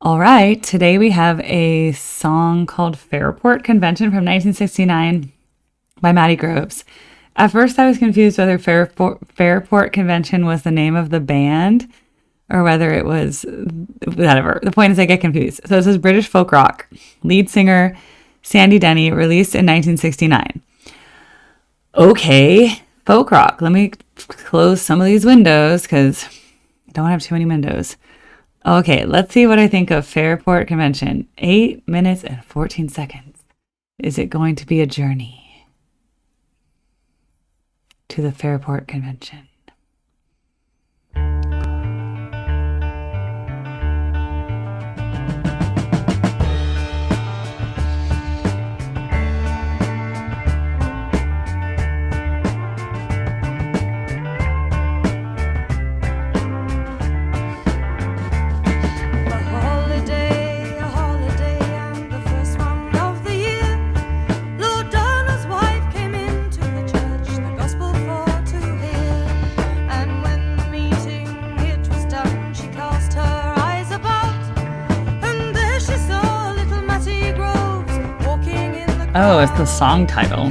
All right, today we have a song called Fairport Convention from 1969 by Matty Groves. At first, I was confused whether Fairport Convention was the name of the band or whether it was whatever. The point is I get confused. So it says British folk rock, lead singer Sandy Denny, released in 1969. Okay, folk rock. Let me close some of these windows because I don't have too many windows. Okay, let's see what I think of Fairport Convention. 8 minutes and 14 seconds. Is it going to be a journey to the Fairport Convention? Oh, it's the song title.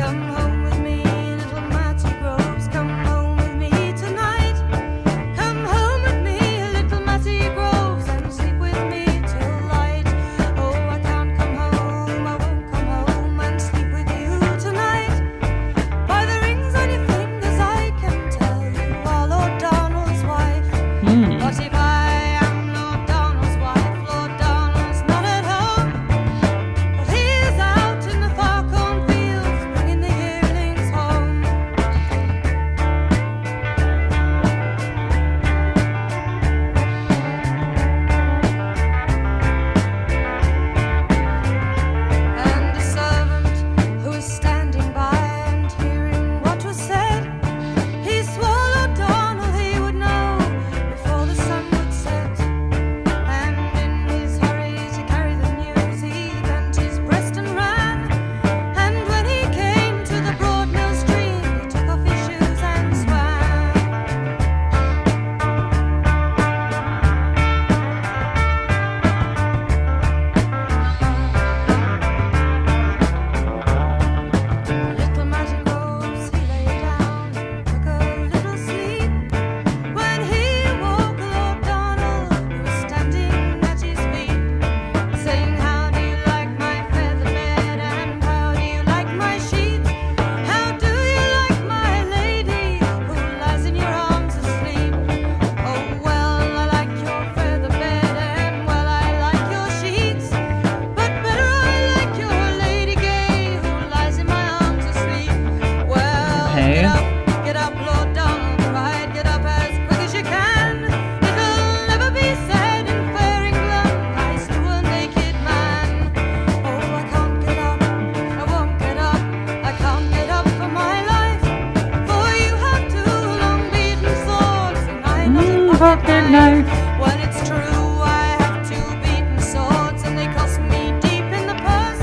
When it's true, I have two beaten swords, and they cost me deep in the purse.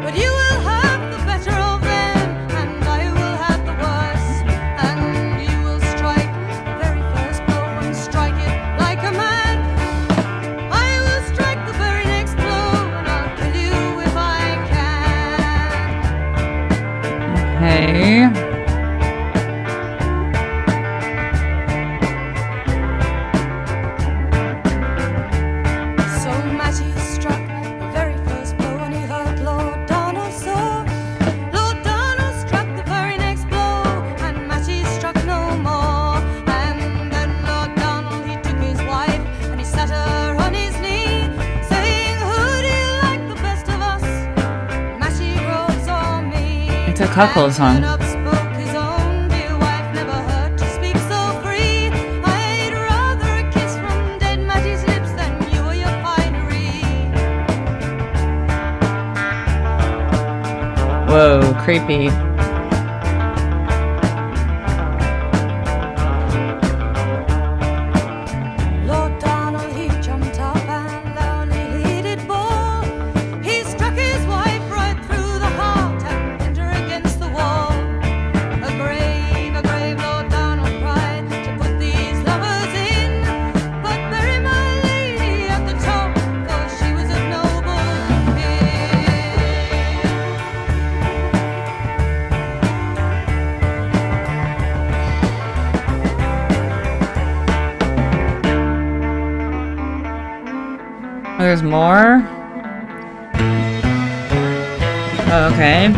But you will have the better of them, and I will have the worse. And you will strike the very first blow and strike it like a man. I will strike the very next blow, and I'll kill you if I can. Okay. It's a cuckold song. Whoa, creepy. Cuckold There's more? Oh, okay.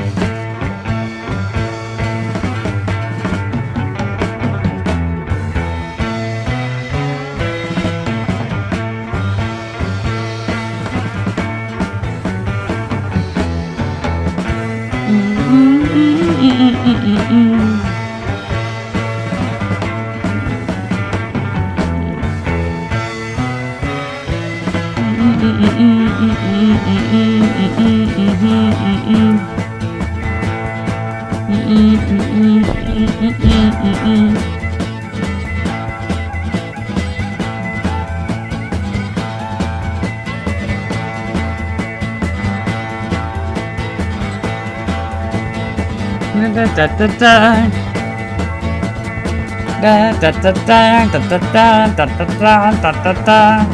Da da da da. Da da da da da da da da da da da da. Da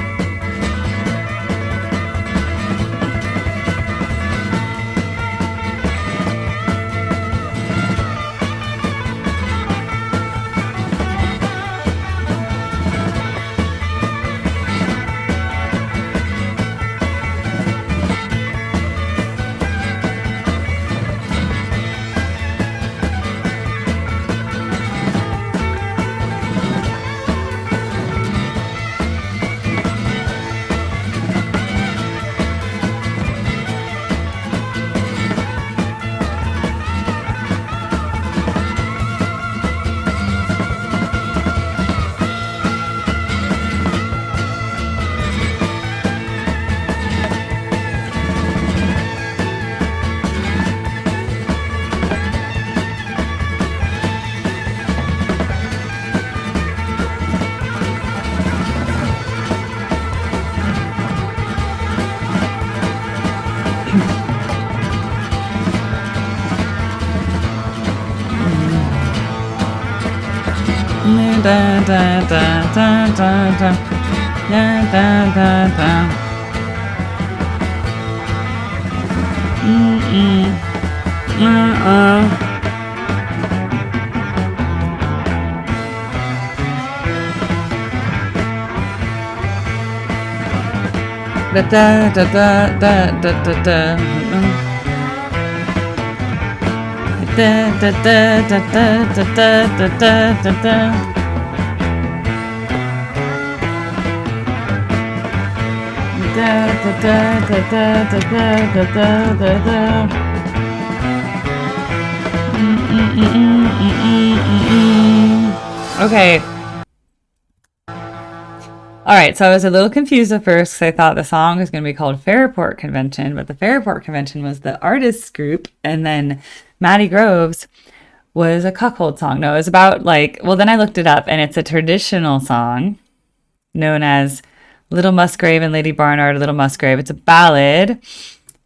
da da da da da da da da da. Da da da da da da da da. Da da da da da da da da da da. Da da da da da da da da da. Okay. All right, so I was a little confused at first because I thought the song was going to be called Fairport Convention, but the Fairport Convention was the artists group, and then Matty Groves was a cuckold song. No, it was about then I looked it up, and it's a traditional song known as Little Musgrave and Lady Barnard, Little Musgrave. It's a ballad,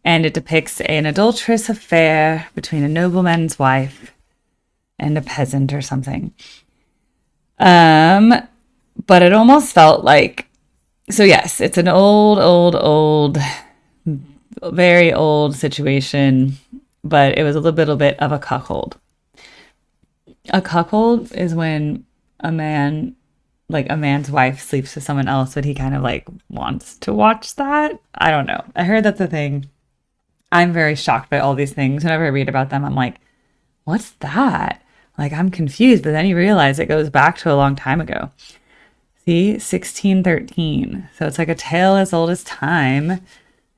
and it depicts an adulterous affair between a nobleman's wife and a peasant or something. But it almost felt like, so yes, it's an old, very old situation, but it was a little bit of a cuckold. A cuckold is when a man's wife sleeps with someone else, but he kind of wants to watch that. I don't know. I heard that's a thing. I'm very shocked by all these things. Whenever I read about them, I'm like, what's that? I'm confused, but then you realize it goes back to a long time ago. See, 1613. So it's like a tale as old as time,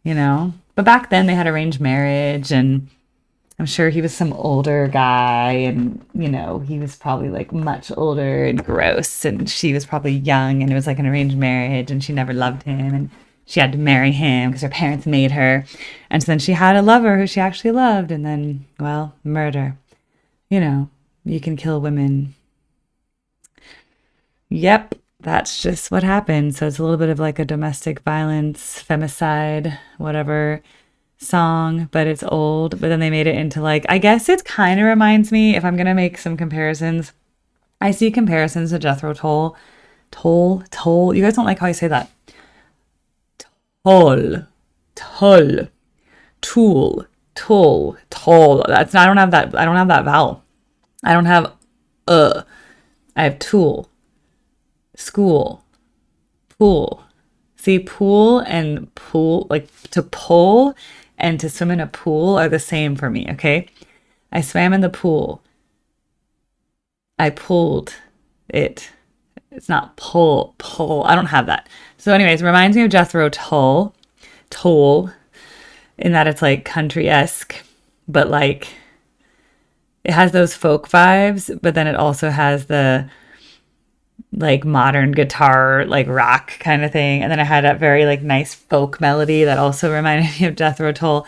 But back then they had arranged marriage, and I'm sure he was some older guy, and, he was probably much older and gross, and she was probably young, and it was an arranged marriage, and she never loved him, and she had to marry him because her parents made her. And so then she had a lover who she actually loved, and then, murder. You can kill women Yep, that's just what happened. So it's a little bit of like a domestic violence, femicide, whatever song, but it's old. But then they made it into like, I guess it kind of reminds me, if I'm going to make some comparisons, I see comparisons to Jethro Tull. Toll. You guys don't like how I say that. Toll. Tool. Toll. That's not, I don't have that vowel. I don't have I have tool. School. Pool. See, pool and pool, like to pull and to swim in a pool are the same for me, okay? I swam in the pool. I pulled it. It's not pull. I don't have that. So anyways, it reminds me of Jethro Tull, in that it's like country-esque, but like it has those folk vibes, but then it also has the like modern guitar, like rock kind of thing. And then I had that very like nice folk melody that also reminded me of Jethro Tull.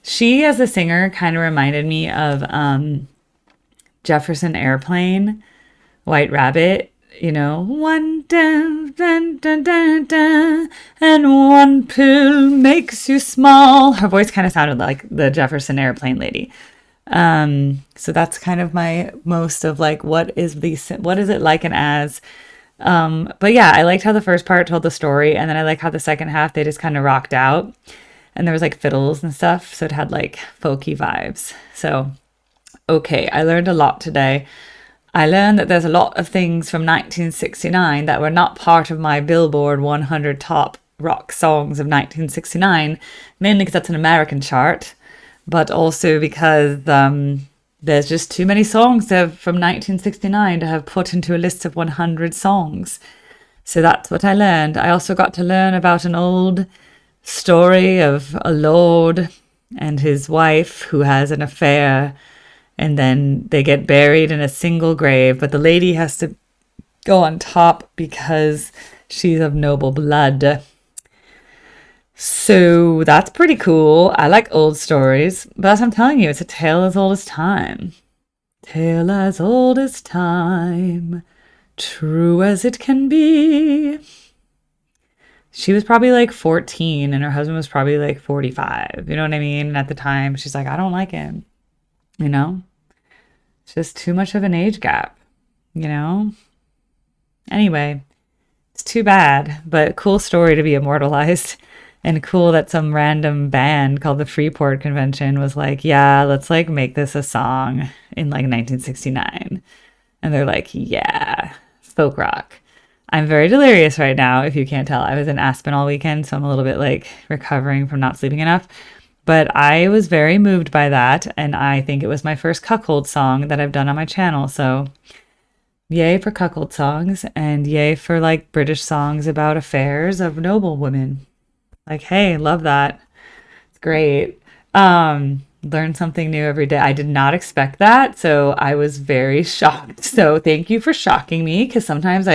She, as a singer, kind of reminded me of Jefferson Airplane, White Rabbit. You know, one dun, dun, dun, dun, dun, and one pill makes you small. Her voice kind of sounded like the Jefferson Airplane lady. So that's kind of my most of like, what is it like and as, but yeah, I liked how the first part told the story, and then I like how the second half, they just kind of rocked out, and there was like fiddles and stuff. So it had like folky vibes. So, okay. I learned a lot today. I learned that there's a lot of things from 1969 that were not part of my Billboard 100 top rock songs of 1969, mainly because that's an American chart, but also because there's just too many songs from 1969 to have put into a list of 100 songs. So that's what I learned. I also got to learn about an old story of a lord and his wife who has an affair, and then they get buried in a single grave, but the lady has to go on top because she's of noble blood. So that's pretty cool. I like old stories, but as I'm telling you, it's a tale as old as time. Tale as old as time, true as it can be. She was probably like 14 and her husband was probably like 45. You know what I mean? And at the time, she's like, I don't like him. You know, it's just too much of an age gap, you know? Anyway, it's too bad, but cool story to be immortalized, and cool that some random band called the Fairport Convention was like, yeah, let's like make this a song in like 1969. And they're like, yeah, folk rock. I'm very delirious right now, if you can't tell. I was in Aspen all weekend, so I'm a little bit like recovering from not sleeping enough. But I was very moved by that, and I think it was my first cuckold song that I've done on my channel. So yay for cuckold songs, and yay for like British songs about affairs of noble women. Like, hey, love that. It's great. Learn something new every day. I did not expect that, so I was very shocked. So thank you for shocking me, because sometimes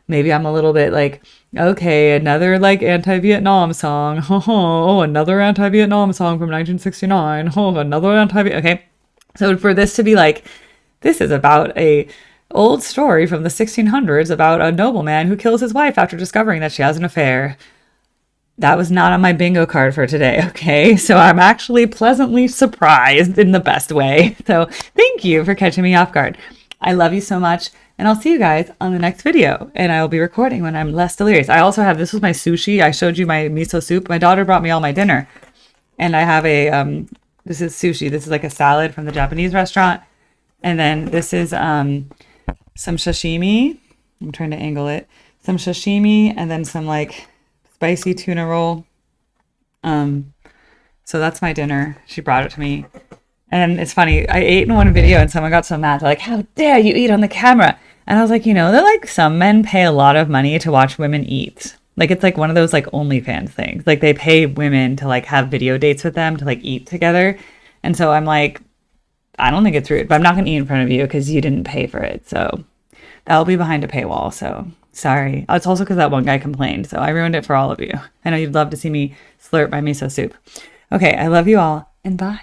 maybe I'm a little bit like, okay, another like anti-Vietnam song. Oh, another anti-Vietnam song from 1969. Oh, another okay. So for this to be like, this is about a old story from the 1600s about a nobleman who kills his wife after discovering that she has an affair. That was not on my bingo card for today, okay? So I'm actually pleasantly surprised in the best way. So thank you for catching me off guard. I love you so much. And I'll see you guys on the next video. And I will be recording when I'm less delirious. I also have, this was my sushi. I showed you my miso soup. My daughter brought me all my dinner. And I have this is sushi. This is like a salad from the Japanese restaurant. And then this is some sashimi. I'm trying to angle it. Some sashimi and then some like spicy tuna roll. So that's my dinner. She brought it to me. And it's funny, I ate in one video and someone got so mad. They're like, how dare you eat on the camera? And I was like, they're like, some men pay a lot of money to watch women eat. Like, it's like one of those like OnlyFans things. Like, they pay women to like have video dates with them to like eat together. And so I'm like, I don't think it's rude, but I'm not going to eat in front of you because you didn't pay for it. So that'll be behind a paywall. So sorry. It's also because that one guy complained. So I ruined it for all of you. I know you'd love to see me slurp my miso soup. Okay, I love you all, and bye.